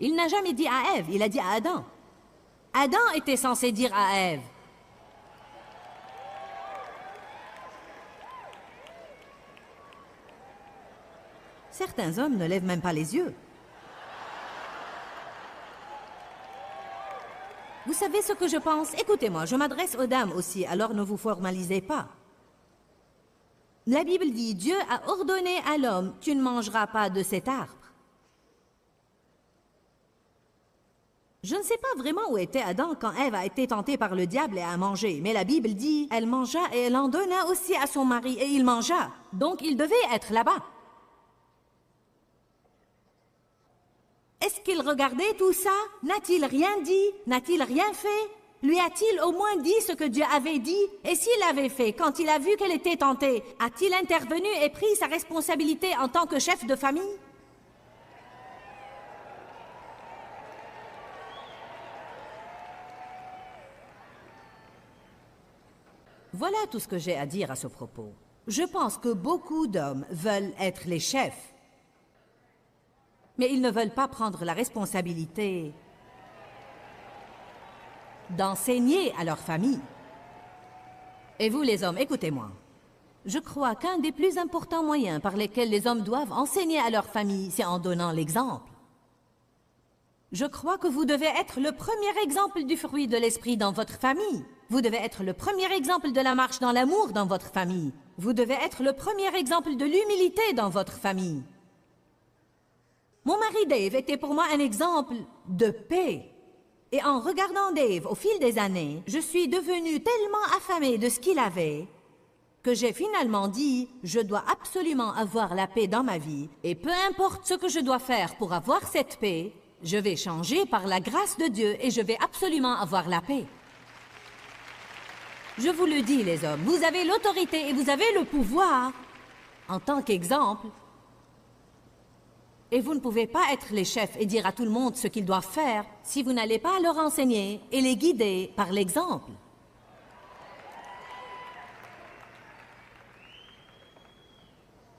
Il n'a jamais dit à Ève, il a dit à Adam. Adam était censé dire à Ève. Certains hommes ne lèvent même pas les yeux. Vous savez ce que je pense? Écoutez-moi, je m'adresse aux dames aussi, alors ne vous formalisez pas. La Bible dit, Dieu a ordonné à l'homme, tu ne mangeras pas de cet arbre. Je ne sais pas vraiment où était Adam quand Ève a été tentée par le diable et a mangé, mais la Bible dit, elle mangea et elle en donna aussi à son mari et il mangea. Donc il devait être là-bas. Est-ce qu'il regardait tout ça? N'a-t-il rien dit? N'a-t-il rien fait? Lui a-t-il au moins dit ce que Dieu avait dit? Et s'il l'avait fait, quand il a vu qu'elle était tentée, a-t-il intervenu et pris sa responsabilité en tant que chef de famille? Voilà tout ce que j'ai à dire à ce propos. Je pense que beaucoup d'hommes veulent être les chefs, mais ils ne veulent pas prendre la responsabilité d'enseigner à leur famille. Et vous les hommes, écoutez-moi. Je crois qu'un des plus importants moyens par lesquels les hommes doivent enseigner à leur famille, c'est en donnant l'exemple. Je crois que vous devez être le premier exemple du fruit de l'esprit dans votre famille. Vous devez être le premier exemple de la marche dans l'amour dans votre famille. Vous devez être le premier exemple de l'humilité dans votre famille. Mon mari Dave était pour moi un exemple de paix. Et en regardant Dave au fil des années, je suis devenue tellement affamée de ce qu'il avait que j'ai finalement dit, je dois absolument avoir la paix dans ma vie et peu importe ce que je dois faire pour avoir cette paix, je vais changer par la grâce de Dieu et je vais absolument avoir la paix. Je vous le dis les hommes, vous avez l'autorité et vous avez le pouvoir en tant qu'exemple. Et vous ne pouvez pas être les chefs et dire à tout le monde ce qu'ils doivent faire si vous n'allez pas leur enseigner et les guider par l'exemple.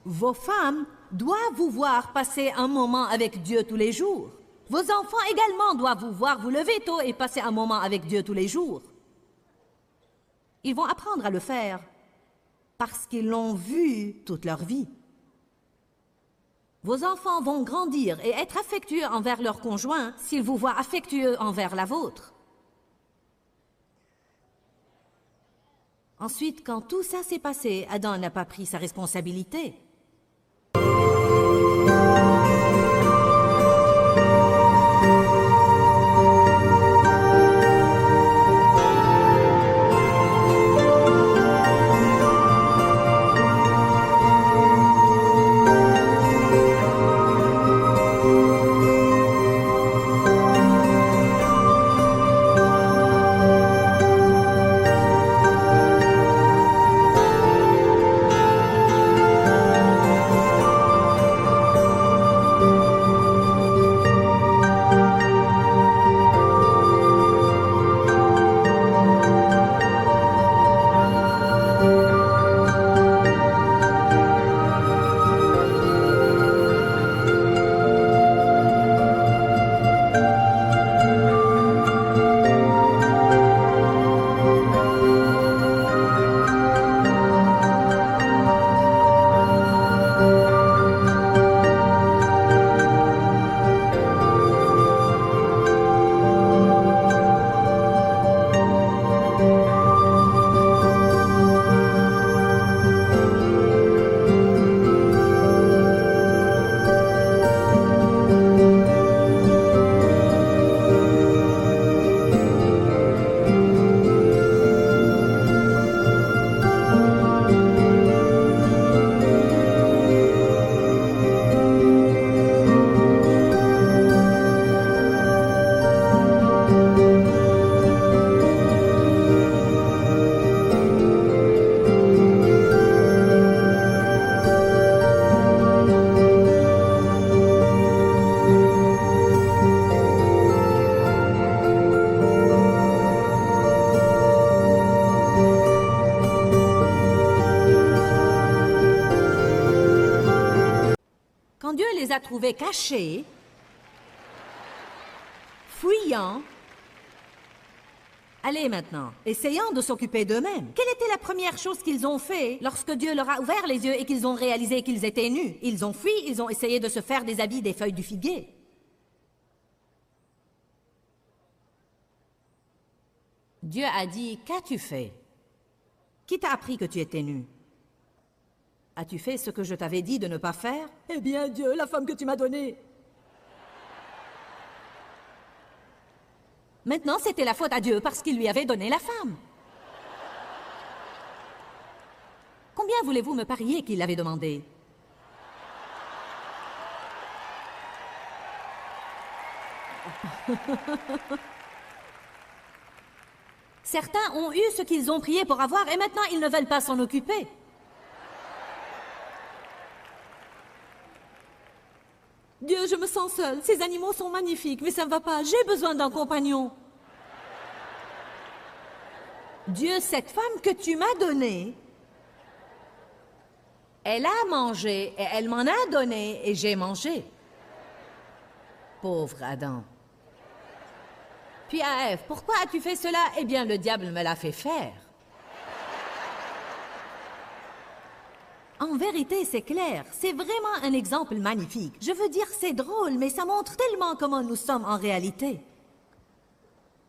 Vos femmes doivent vous voir passer un moment avec Dieu tous les jours. Vos enfants également doivent vous voir vous lever tôt et passer un moment avec Dieu tous les jours. Ils vont apprendre à le faire parce qu'ils l'ont vu toute leur vie. Vos enfants vont grandir et être affectueux envers leur conjoint s'ils vous voient affectueux envers la vôtre. Ensuite, quand tout ça s'est passé, Adam n'a pas pris sa responsabilité. Quand Dieu les a trouvés cachés, fuyant, allez maintenant, essayant de s'occuper d'eux-mêmes. Quelle était la première chose qu'ils ont fait lorsque Dieu leur a ouvert les yeux et qu'ils ont réalisé qu'ils étaient nus? Ils ont fui, ils ont essayé de se faire des habits des feuilles du figuier. Dieu a dit, qu'as-tu fait? Qui t'a appris que tu étais nu? As-tu fait ce que je t'avais dit de ne pas faire? Eh bien, Dieu, la femme que tu m'as donnée. Maintenant, c'était la faute à Dieu parce qu'il lui avait donné la femme. Combien voulez-vous me parier qu'il l'avait demandé? Certains ont eu ce qu'ils ont prié pour avoir et maintenant ils ne veulent pas s'en occuper. Dieu, je me sens seule. Ces animaux sont magnifiques, mais ça ne va pas. J'ai besoin d'un compagnon. Dieu, cette femme que tu m'as donnée, elle a mangé et elle m'en a donné et j'ai mangé. Pauvre Adam. Puis à Ève, pourquoi as-tu fait cela? Eh bien, le diable me l'a fait faire. En vérité, c'est clair. C'est vraiment un exemple magnifique. Je veux dire, c'est drôle, mais ça montre tellement comment nous sommes en réalité.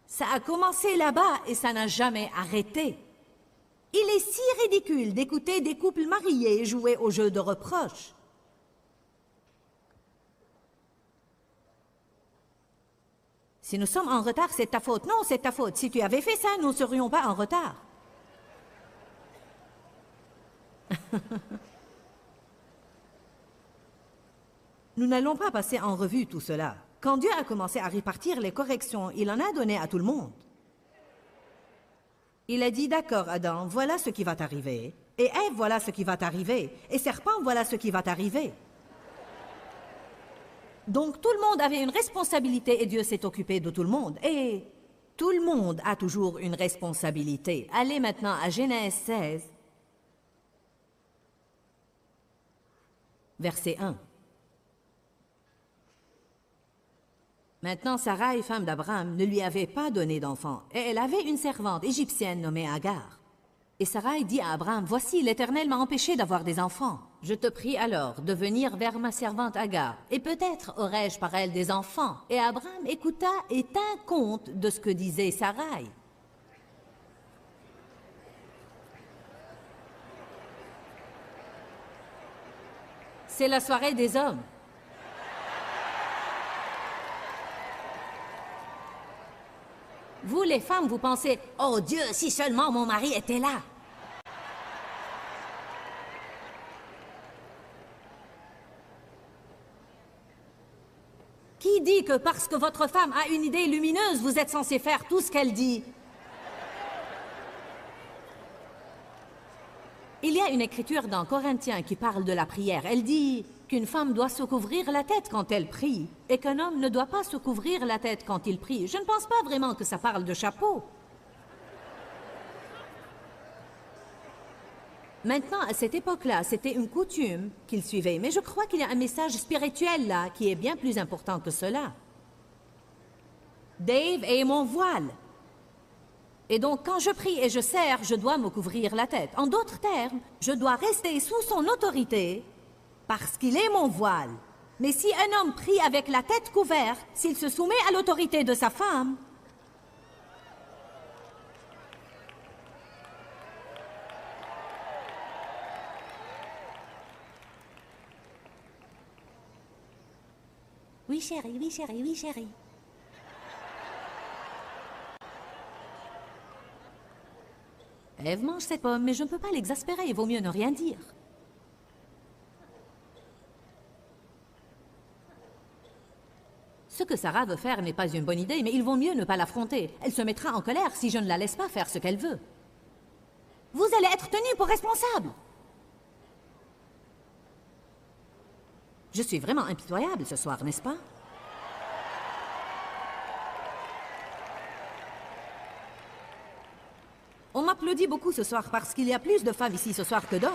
Ça a commencé là-bas et ça n'a jamais arrêté. Il est si ridicule d'écouter des couples mariés jouer au jeu de reproche. Si nous sommes en retard, c'est ta faute. Non, c'est ta faute. Si tu avais fait ça, nous ne serions pas en retard. Nous n'allons pas passer en revue tout cela. Quand Dieu a commencé à répartir les corrections, il en a donné à tout le monde. Il a dit, d'accord, Adam, voilà ce qui va t'arriver. Et Ève, voilà ce qui va t'arriver. Et serpent, voilà ce qui va t'arriver. Donc tout le monde avait une responsabilité et Dieu s'est occupé de tout le monde. Et tout le monde a toujours une responsabilité. Allez maintenant à Genèse 16. verset 1. Maintenant, Sarai, femme d'Abraham, ne lui avait pas donné d'enfant, et elle avait une servante égyptienne nommée Agar. Et Sarai dit à Abraham, « Voici, l'Éternel m'a empêché d'avoir des enfants. Je te prie alors de venir vers ma servante Agar, et peut-être aurai-je par elle des enfants. » Et Abraham écouta et tint compte de ce que disait Sarai. C'est la soirée des hommes. Vous, les femmes, vous pensez, « Oh Dieu, si seulement mon mari était là !» Qui dit que parce que votre femme a une idée lumineuse, vous êtes censé faire tout ce qu'elle dit? Il y a une écriture dans Corinthiens qui parle de la prière. Elle dit qu'une femme doit se couvrir la tête quand elle prie et qu'un homme ne doit pas se couvrir la tête quand il prie. Je ne pense pas vraiment que ça parle de chapeau. Maintenant, à cette époque-là, c'était une coutume qu'ils suivaient, mais je crois qu'il y a un message spirituel là qui est bien plus important que cela. Dave est mon voile. Et donc, quand je prie et je sers, je dois me couvrir la tête. En d'autres termes, je dois rester sous son autorité parce qu'il est mon voile. Mais si un homme prie avec la tête couverte, s'il se soumet à l'autorité de sa femme, oui chérie, oui chérie, oui chérie. Ève mange cette pomme, mais je ne peux pas l'exaspérer, il vaut mieux ne rien dire. Ce que Sarah veut faire n'est pas une bonne idée, mais il vaut mieux ne pas l'affronter. Elle se mettra en colère si je ne la laisse pas faire ce qu'elle veut. Vous allez être tenu pour responsable. Je suis vraiment impitoyable ce soir, n'est-ce pas? On m'applaudit beaucoup ce soir parce qu'il y a plus de femmes ici ce soir que d'hommes.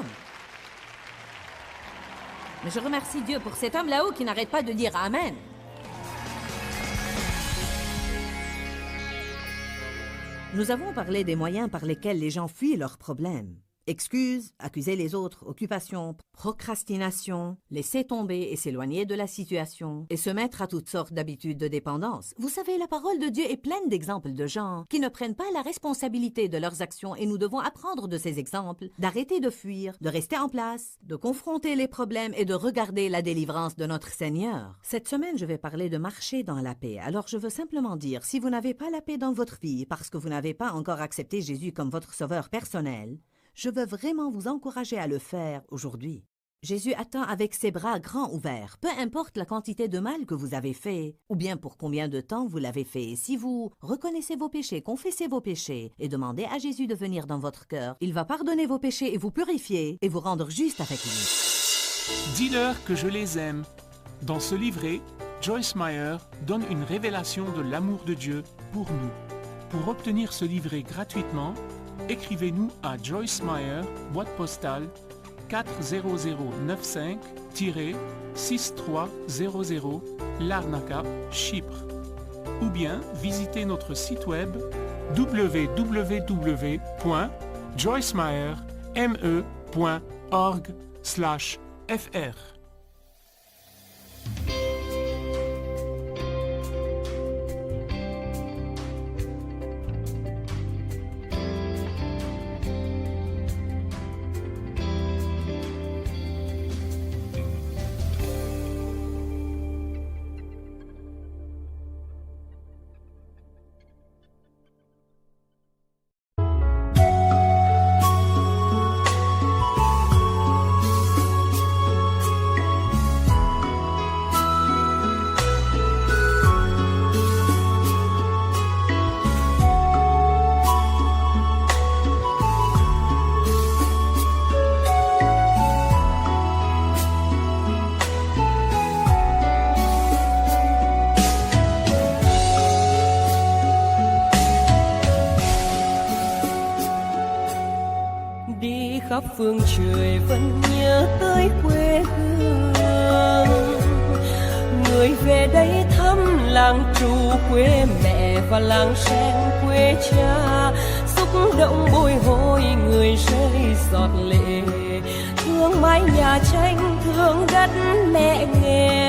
Mais je remercie Dieu pour cet homme là-haut qui n'arrête pas de dire Amen. Nous avons parlé des moyens par lesquels les gens fuient leurs problèmes. Excuses, accuser les autres, occupation, procrastination, laisser tomber et s'éloigner de la situation et se mettre à toutes sortes d'habitudes de dépendance. Vous savez, la parole de Dieu est pleine d'exemples de gens qui ne prennent pas la responsabilité de leurs actions et nous devons apprendre de ces exemples, d'arrêter de fuir, de rester en place, de confronter les problèmes et de regarder la délivrance de notre Seigneur. Cette semaine, je vais parler de marcher dans la paix. Alors je veux simplement dire, si vous n'avez pas la paix dans votre vie parce que vous n'avez pas encore accepté Jésus comme votre sauveur personnel, je veux vraiment vous encourager à le faire aujourd'hui. Jésus attend avec ses bras grands ouverts, peu importe la quantité de mal que vous avez fait, ou bien pour combien de temps vous l'avez fait. Si vous reconnaissez vos péchés, confessez vos péchés et demandez à Jésus de venir dans votre cœur, il va pardonner vos péchés et vous purifier et vous rendre juste avec lui. Dis-leur que je les aime. Dans ce livret, Joyce Meyer donne une révélation de l'amour de Dieu pour nous. Pour obtenir ce livret gratuitement, écrivez-nous à Joyce Meyer, boîte postale 40095-6300, Larnaca, Chypre. Ou bien visitez notre site web www.joycemeyer.org/fr. Đi khắp phương trời vẫn nhớ tới quê hương, người về đây thăm làng trù quê mẹ và làng sen quê cha, xúc động bồi hồi người rơi giọt lệ, thương mái nhà tranh thương đất mẹ nghèo.